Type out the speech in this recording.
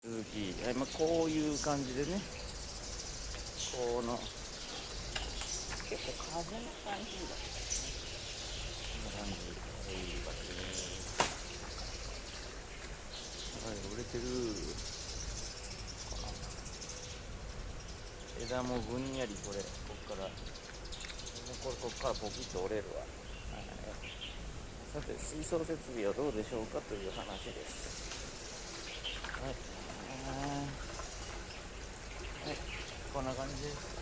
続き、こういう感じでね、この結構風の感じだったね。こんな感じでいいわけね。折れてるかな。枝もぐんやりこれ、こっからポキッと折れるわ。さて、水槽設備はどうでしょうかという話です。はい、はい、こんな感じです。